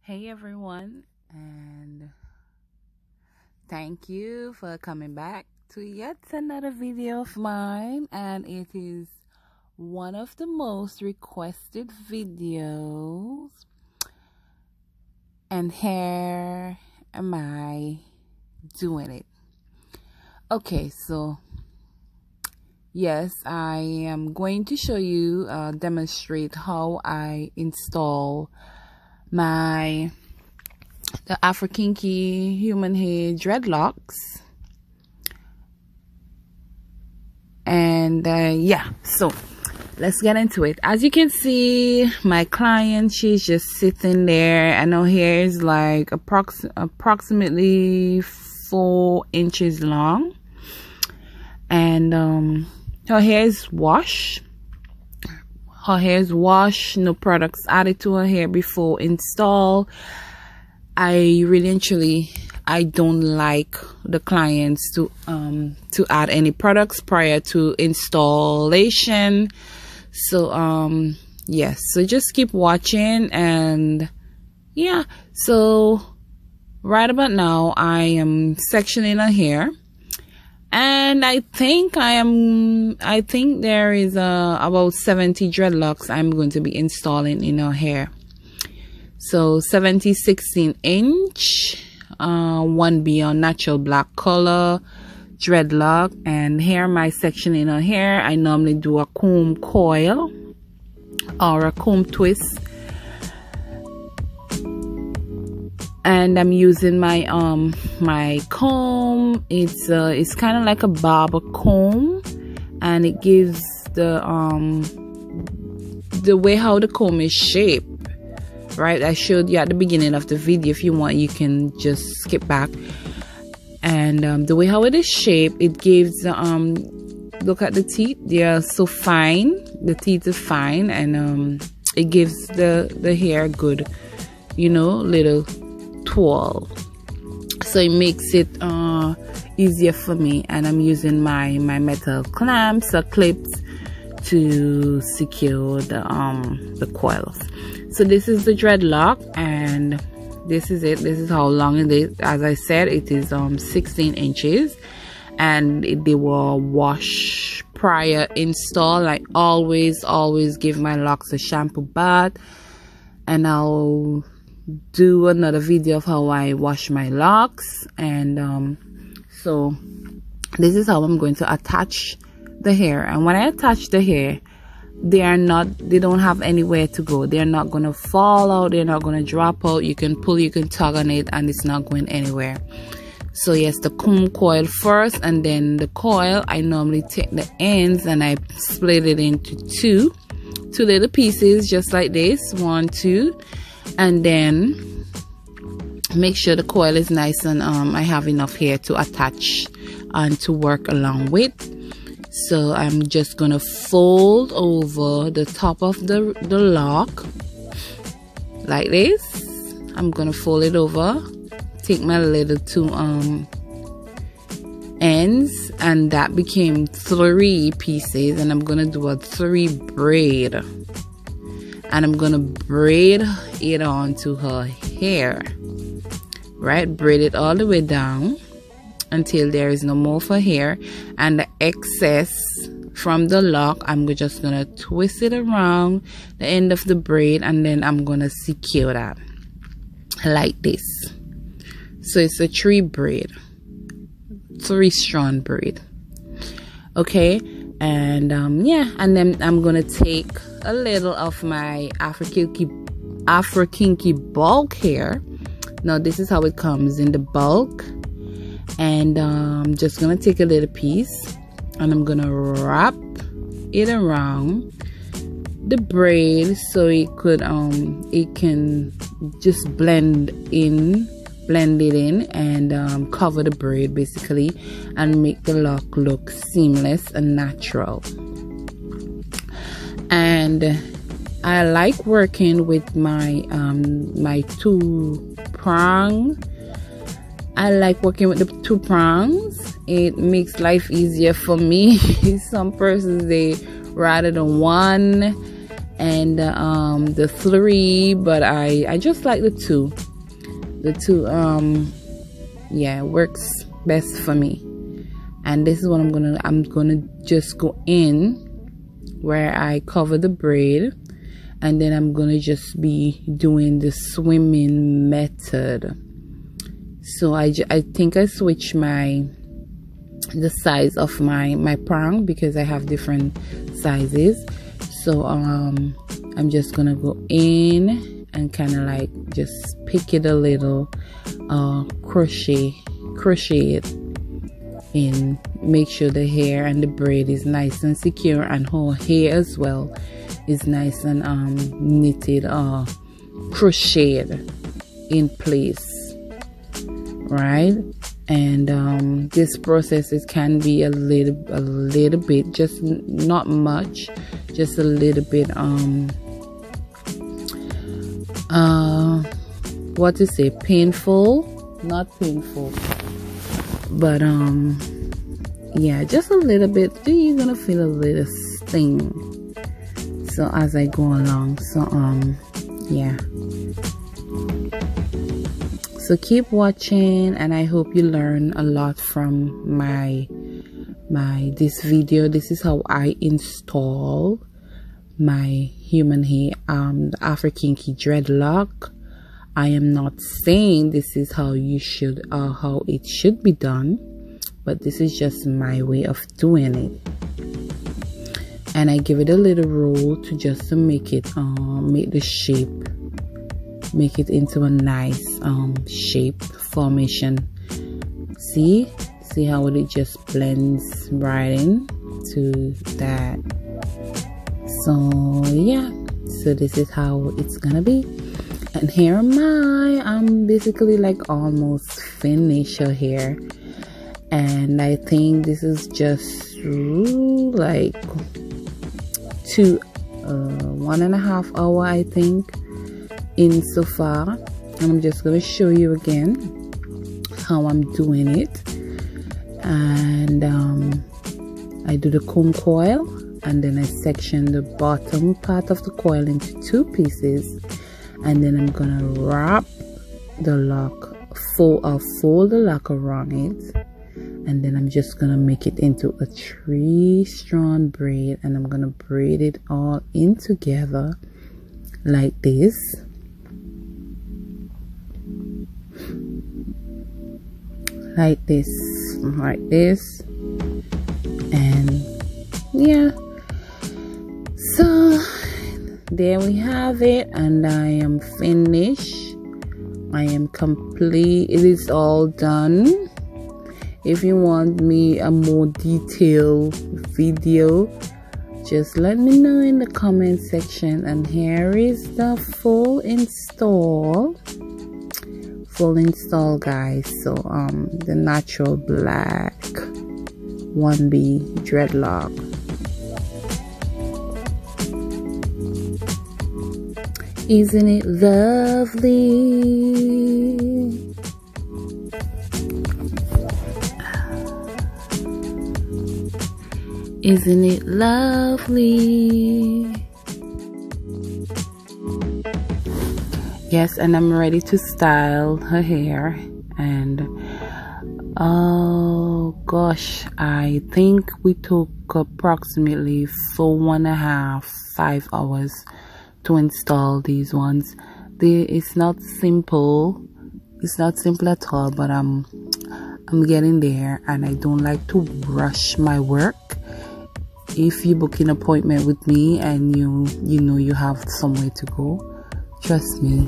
Hey everyone, and thank you for coming back to yet another video of mine, and it is one of the most requested videos. And here am I doing it. Okay, so yes, I am going to show you, demonstrate how I install the Afro-Kinky human hair dreadlocks. And yeah, so let's get into it. As you can see, my client, she's just sitting there, and her hair is like approximately 4 inches long, and her hair is washed. Her hair is washed, no products added to her hair before install. I really and truly, I don't like the clients to add any products prior to installation. So yes, so just keep watching. And yeah, so right about now I am sectioning her hair. And I think there is about 70 dreadlocks I'm going to be installing in her hair. So 70 16-inch, 1B on natural black color dreadlock. And here my section in her hair, I normally do a comb coil or a comb twist. And I'm using my my comb. It's kind of like a barber comb, and it gives the way how the comb is shaped, right? I showed you at the beginning of the video. If you want, you can just skip back. And the way how it is shaped, it gives look at the teeth, they are so fine. The teeth are fine, and it gives the hair good, you know, little twirl. So it makes it easier for me. And I'm using my metal clamps or clips to secure the coils. So this is the dreadlock, and this is it. This is how long it is. As I said, it is 16 inches, and they were washed prior install. I always give my locks a shampoo bath, and I'll do another video of how I wash my locks. And so this is how I'm going to attach the hair. And when I attach the hair, they don't have anywhere to go. They're not going to fall out, they're not going to drop out. You can pull, you can tug on it, and it's not going anywhere. So yes, the comb coil first, and then the coil, I normally take the ends and I split it into two little pieces, just like this, 1 2, and then make sure the coil is nice and I have enough hair to attach and to work along with. So I'm just gonna fold over the top of the lock like this. I'm gonna fold it over, take my little 2 ends, and that became 3 pieces, and I'm gonna do a 3 braid, and I'm gonna braid it onto her hair, right? Braid it all the way down until there is no more for hair, and the excess from the lock, I'm just gonna twist it around the end of the braid, and then I'm gonna secure that like this. So it's a 3 strand braid. Okay, and yeah, and then I'm gonna take a little of my Afro-Kinky bulk hair. Now this is how it comes in the bulk, and I'm just gonna take a little piece, and I'm gonna wrap it around the braid so it can just blend it in and cover the braid basically, and make the lock look seamless and natural. And I like working with my my 2-prong. I like working with the 2 prongs. It makes life easier for me. Some persons, they rather than 1, and the 3, but I just like the 2. The 2 yeah, works best for me. And this is what I'm gonna just go in where I cover the braid, and then I'm gonna just be doing the swimming method. So I think I switch the size of my prong because I have different sizes. So I'm just gonna go in and kind of like just pick it a little, crochet it in, make sure the hair and the braid is nice and secure, and her hair as well is nice and knitted, crocheted in place, right? And this process, it can be a little bit, just not much, just a little bit what to say, painful, not painful, but yeah, just a little bit. You're gonna feel a little sting so as I go along. So yeah, so keep watching, and I hope you learn a lot from this video. This is how I install my human hair, the African key dreadlock. I am not saying this is how you should, how it should be done, but this is just my way of doing it. And I give it a little roll to make it, make the shape, make it into a nice shape formation. See how it just blends right in to that. So yeah, so this is how it's gonna be. And here am I'm basically like almost finished her hair, and I think this is just like 1.5 hours I think in so far. And I'm just gonna show you again how I'm doing it. And I do the comb coil, and then I section the bottom part of the coil into 2 pieces, and then I'm gonna wrap the lock, fold the lock around it, and then I'm just gonna make it into a 3-strand braid, and I'm gonna braid it all in together like this. Like this, and yeah, so there we have it, and I am finished. I am complete. It is all done. If you want me a more detailed video, just let me know in the comment section. And here is the full install, guys. So the natural black 1B dreadlock. Isn't it lovely? Isn't it lovely? Yes, and I'm ready to style her hair. And oh gosh, I think we took approximately 4.5–5 hours to install these ones. It's not simple. It's not simple at all, but I'm getting there, and I don't like to rush my work. If you book an appointment with me and you know you have somewhere to go, trust me,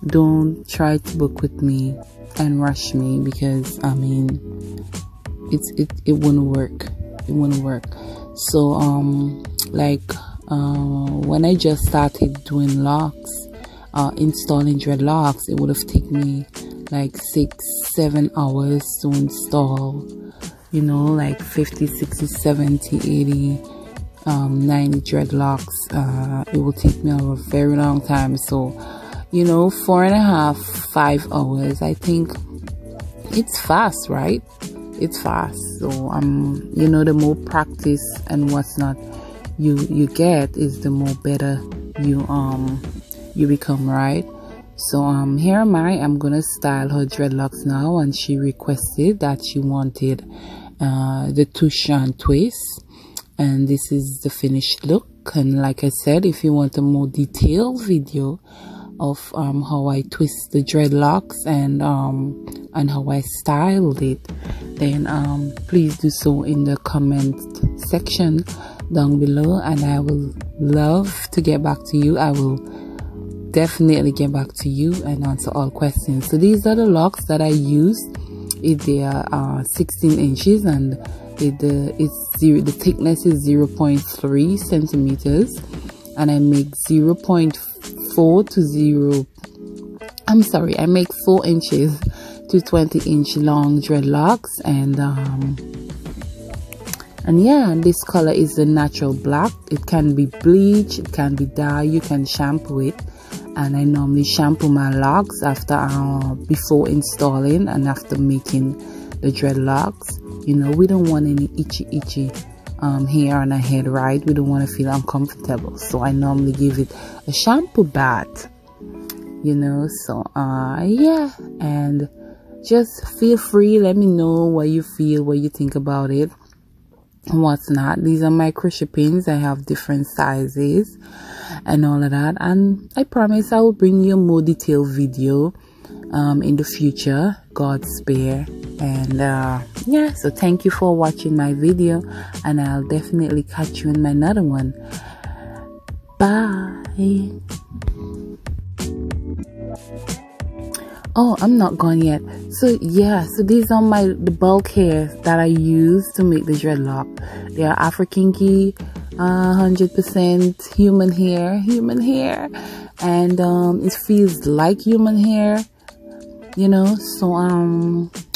don't try to book with me and rush me, because I mean it wouldn't work. It wouldn't work. So when I just started doing locks, installing dreadlocks, it would have taken me like 6–7 hours to install, you know, like 50, 60, 70, 80, 90 dreadlocks. It will take me a very long time. So, you know, 4.5–5 hours, I think it's fast, right? It's fast. So you know, the more practice and what's not you get is the more better you become, right? So here am I'm gonna style her dreadlocks now, and she requested that she wanted the touche and twist, and this is the finished look. And like I said, if you want a more detailed video of how I twist the dreadlocks and how I styled it, then please do so in the comment section down below, and I will love to get back to you. I will definitely get back to you and answer all questions. So these are the locks that I used. They are 16 inches, and the thickness is 0.3 centimeters, and I make 0.4 to 0. I'm sorry, I make 4 inches to 20-inch long dreadlocks, and yeah, this color is the natural black. It can be bleach, it can be dye, you can shampoo it. And I normally shampoo my locks after before installing and after making the dreadlocks. You know, we don't want any itchy hair on our head, right? We don't want to feel uncomfortable, so I normally give it a shampoo bath, you know. So yeah, and just feel free, let me know what you feel, what you think about it, and what's not. These are my crochet pins. I have different sizes and all of that, and I promise I will bring you a more detailed video in the future, God spare. And yeah, so thank you for watching my video, and I'll definitely catch you in my another one. Bye. Oh, I'm not gone yet. So yeah, so these are the bulk hairs that I use to make the dreadlock. They are Afro-Kinky, 100% human hair, and it feels like human hair, you know. So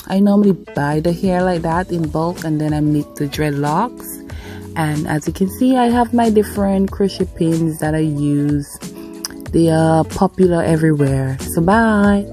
I normally buy the hair like that in bulk, and then I make the dreadlocks. And as you can see, I have my different crochet pins that I use. They are popular everywhere. So bye.